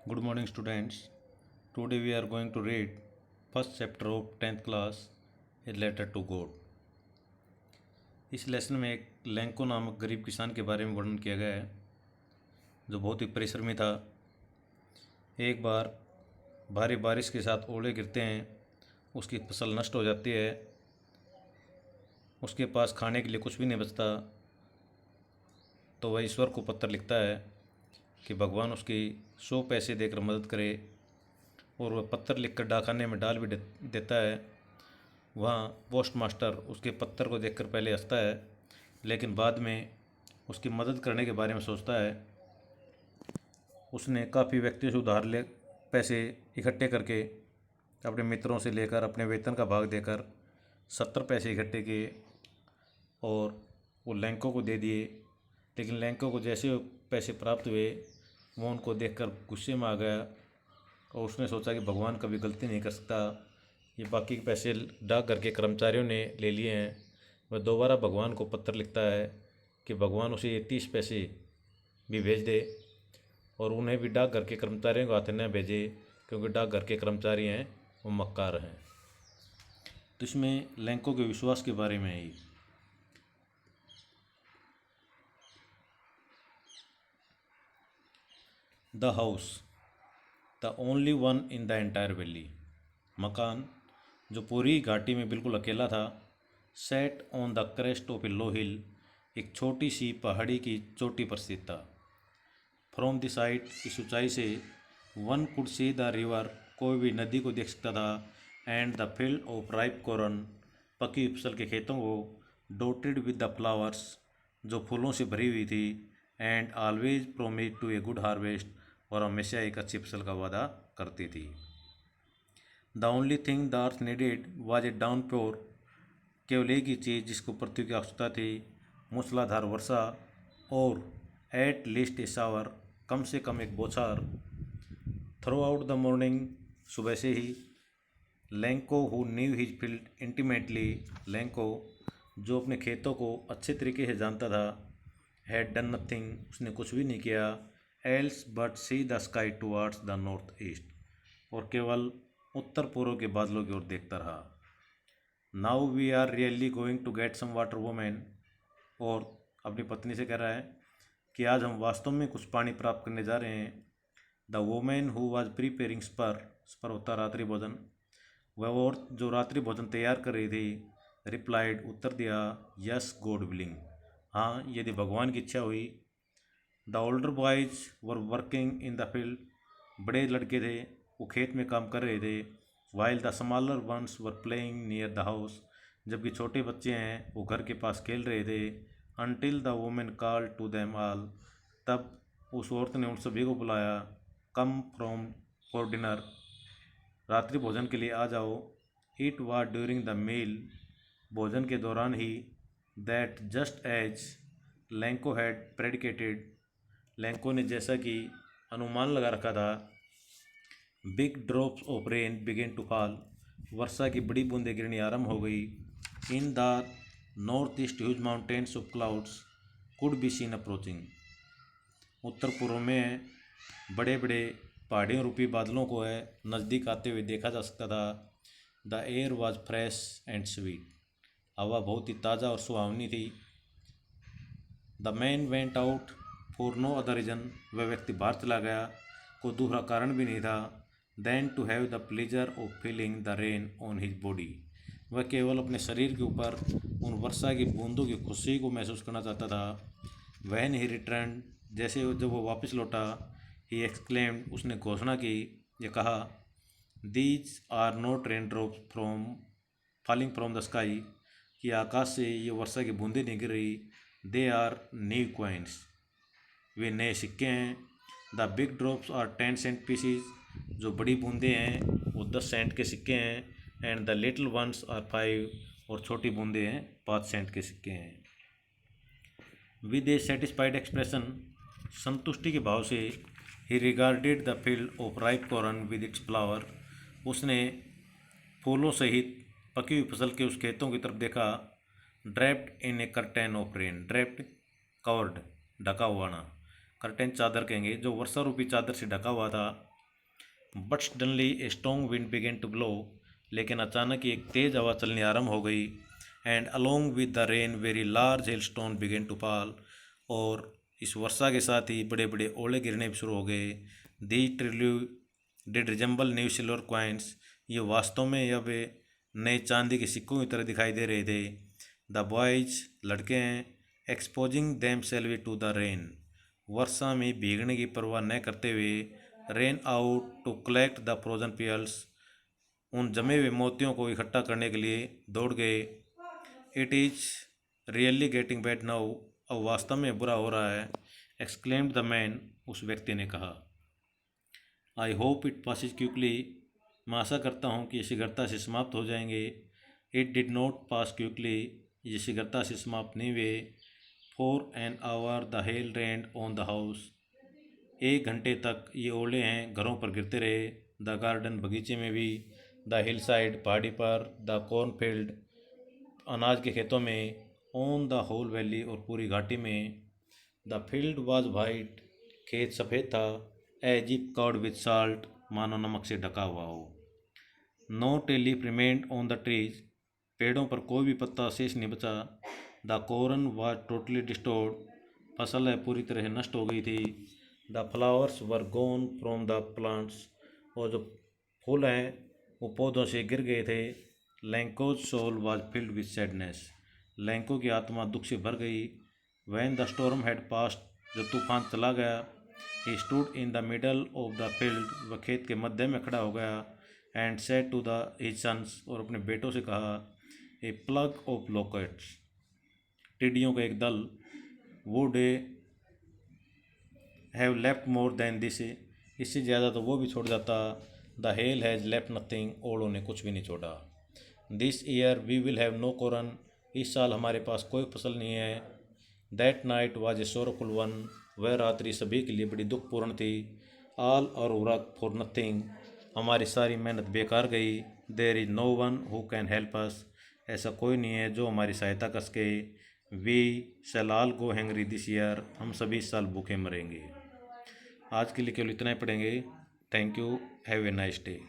Good morning, students. Today we are going to read first chapter of 10th class, A Letter to God. इस lesson में एक लैंको नामक गरीब किसान के बारे में वर्णन किया गया है जो बहुत ही परिश्रमी था। एक बार भारी बारिश के साथ ओले गिरते हैं, उसकी फसल नष्ट हो जाती है, उसके पास खाने के लिए कुछ भी नहीं बचता। तो वह ईश्वर को पत्र लिखता है कि भगवान उसकी 100 पैसे देकर मदद करे, और वह पत्र लिखकर डाकखाने में डाल भी देता है। वहाँ पोस्ट मास्टर उसके पत्र को देखकर पहले हंसता है, लेकिन बाद में उसकी मदद करने के बारे में सोचता है। उसने काफ़ी व्यक्तियों से उधार ले पैसे इकट्ठे करके अपने मित्रों से लेकर अपने वेतन का भाग देकर 70 पैसे इकट्ठे किए और वो लैंको को दे दिए। लेकिन लैंको को जैसे वो पैसे प्राप्त हुए, वो उनको देखकर गुस्से में आ गया और उसने सोचा कि भगवान कभी गलती नहीं कर सकता, ये बाकी के पैसे डाकघर के कर्मचारियों ने ले लिए हैं। वह दोबारा भगवान को पत्र लिखता है कि भगवान उसे 30 पैसे भी भेज दे और उन्हें भी डाकघर के कर्मचारियों को हाथ न भेजे, क्योंकि डाकघर के कर्मचारी हैं वो मक्कार हैं। तो इसमें लैंको के विश्वास के बारे में ही the house the only one in the entire valley. मकान जो पूरी घाटी में बिल्कुल अकेला था। Set on the crest of a low hill, एक छोटी सी पहाड़ी की चोटी पर स्थित था। फ्रॉम द साइड, इस ऊंचाई से one could see the river, कोई भी नदी को देख सकता था। And the field of ripe corn, पकी हुई फसल के खेतों को। डोटेड विद द फ्लावर्स, जो फूलों से भरी हुई थी। And always promise to a good harvest, और हमेशा एक अच्छी फसल का वादा करती थी। The only thing the earth needed was a downpour, केवल एक ही चीज़ जिसको पृथ्वी की आवश्यकता थी, मूसलाधार वर्षा। और एट लीस्ट ए शावर, कम से कम एक बौछार। थ्रू आउट द मॉर्निंग, सुबह से ही। Lencho who knew his field intimately, Lencho जो अपने खेतों को अच्छे तरीके से जानता था। हैड डन नथिंग, उसने कुछ भी नहीं किया। Else but see the sky towards the north east, और केवल उत्तर पूर्व के बादलों की ओर देखता रहा। Now we are really going to get some water women, और अपनी पत्नी से कह रहा है कि आज हम वास्तव में कुछ पानी प्राप्त करने जा रहे हैं। The women who was preparing supper, supper होता रात्रि भोजन, वह और जो रात्रि भोजन तैयार कर रही थी, रिप्लाइड, उत्तर दिया, यस गॉड विलिंग, हाँ यदि भगवान की इच्छा हुई। The older boys were working in the field, बड़े लड़के थे वो खेत में काम कर रहे थे। While the smaller ones were playing near the house, जबकि छोटे बच्चे हैं वो घर के पास खेल रहे थे। Until the women call to them all, तब उस औरत ने उन सभी को बुलाया। कम फ्रॉम फॉर डिनर, रात्रि भोजन के लिए आ जाओ। It was during the meal, भोजन के दौरान ही। That just as Lencho had predicted, Lencho ने जैसा कि अनुमान लगा रखा था। Big drops of rain began to fall, वर्षा की बड़ी बूंदें गिरनी आरंभ हो गई। In the north east huge mountains of clouds could be seen approaching, उत्तर पूर्व में बड़े बड़े पहाड़ियों रूपी बादलों को है नज़दीक आते हुए देखा जा सकता था। The air was fresh and sweet, हवा बहुत ही ताज़ा और सुहावनी थी। The man went out for no other reason, वह व्यक्ति बाहर चला गया, कोई दूसरा कारण भी नहीं था। Then to have the pleasure of feeling the rain on his body, वह केवल अपने शरीर के ऊपर उन वर्षा की बूंदों की खुशी को महसूस करना चाहता था। वैन ही रिटर्न, जैसे जब वो वापस लौटा, ही एक्सक्लेम्ड, उसने घोषणा की, ये कहा, these are not raindrops from falling from the sky, कि आकाश से ये वर्षा की बूंदें नहीं गिर रही। दे आर न्यू कॉइन्स, वे नए सिक्के हैं। The big drops are 10 cent pieces, जो बड़ी बूंदें हैं वो 10 सेंट के सिक्के हैं। And the little ones are 5, और छोटी बूंदें हैं 5 सेंट के सिक्के हैं। विद ए सेटिस्फाइड एक्सप्रेशन, संतुष्टि के भाव से, ही regarded the field of ripe corn with its flower, उसने फूलों सहित पकी हुई फसल के उस खेतों की तरफ देखा। Draped in A curtain of rain, draped covered, ढका हुआ ना, कर्टेन चादर कहेंगे, जो वर्षा रूपी चादर से ढका हुआ था। But suddenly a strong wind began to blow, लेकिन अचानक ही एक तेज़ हवा चलनी आरंभ हो गई। And along with the rain very large hailstone began to fall, और इस वर्षा के साथ ही बड़े बड़े ओले गिरने भी शुरू हो गए। दी ट्रिल्यू did resemble new silver coins, ये वास्तव में यह वे नए चांदी के सिक्कों की तरह दिखाई दे रहे थे। द बॉयज, लड़के हैं, exposing themselves to the rain, वर्षा में भीगने की परवाह न करते हुए, ran out to collect the frozen pearls, उन जमे हुए मोतियों को इकट्ठा करने के लिए दौड़ गए। It is really getting bad now, अब वास्तव में बुरा हो रहा है। एक्सक्लेम्ड द मैन, उस व्यक्ति ने कहा। I hope it passes quickly, मैं आशा करता हूँ कि ये शीघ्रता से समाप्त हो जाएंगे। It did not pass quickly, ये शीघ्रता से समाप्त नहीं हुए। For an hour the hell rained on the house, 1 घंटे तक ये ओले हैं घरों पर गिरते रहे। द गार्डन, बगीचे में भी। द हिल साइड, पहाड़ी पर। द कॉर्नफील्ड, अनाज के खेतों में। ऑन द होल वैली, और पूरी घाटी में। द फील्ड वाज वाइट, खेत सफ़ेद था। As if covered with salt, मानो नमक से ढका हुआ हो। Not a leaf remained on the trees, पेड़ों पर कोई भी पत्ता शेष नहीं बचा। The corn was totally destroyed, फसल है पूरी तरह नष्ट हो गई थी। The flowers were gone from the plants, और जो फूल हैं वो पौधों से गिर गए थे। Lencho's soul was filled with sadness, Lencho की आत्मा दुख से भर गई। When the storm had passed, जब तूफान चला गया। He stood in the middle of the field, वह खेत के मध्य में खड़ा हो गया। And said to the his sons, और अपने बेटों से कहा। ए प्लग ऑफ लोकेट्स, टिड्डियों का एक दल। Would a have left more than this, इससे ज़्यादा तो वो भी छोड़ जाता। The hail has left nothing, ओलों ने कुछ भी नहीं छोड़ा। This year we will have no corn, इस साल हमारे पास कोई फसल नहीं है। That night was a sorrowful one, वह रात्रि सभी के लिए बड़ी दुखपूर्ण थी। ऑल और वर्क फॉर नथिंग, हमारी सारी मेहनत बेकार गई। There is no one who can help us, ऐसा कोई नहीं है जो हमारी सहायता कर सके। We shall all go hungry this year, हम सभी इस साल भूखे मरेंगे। आज के लिए केवल इतना ही पढ़ेंगे। Thank you, have a nice day.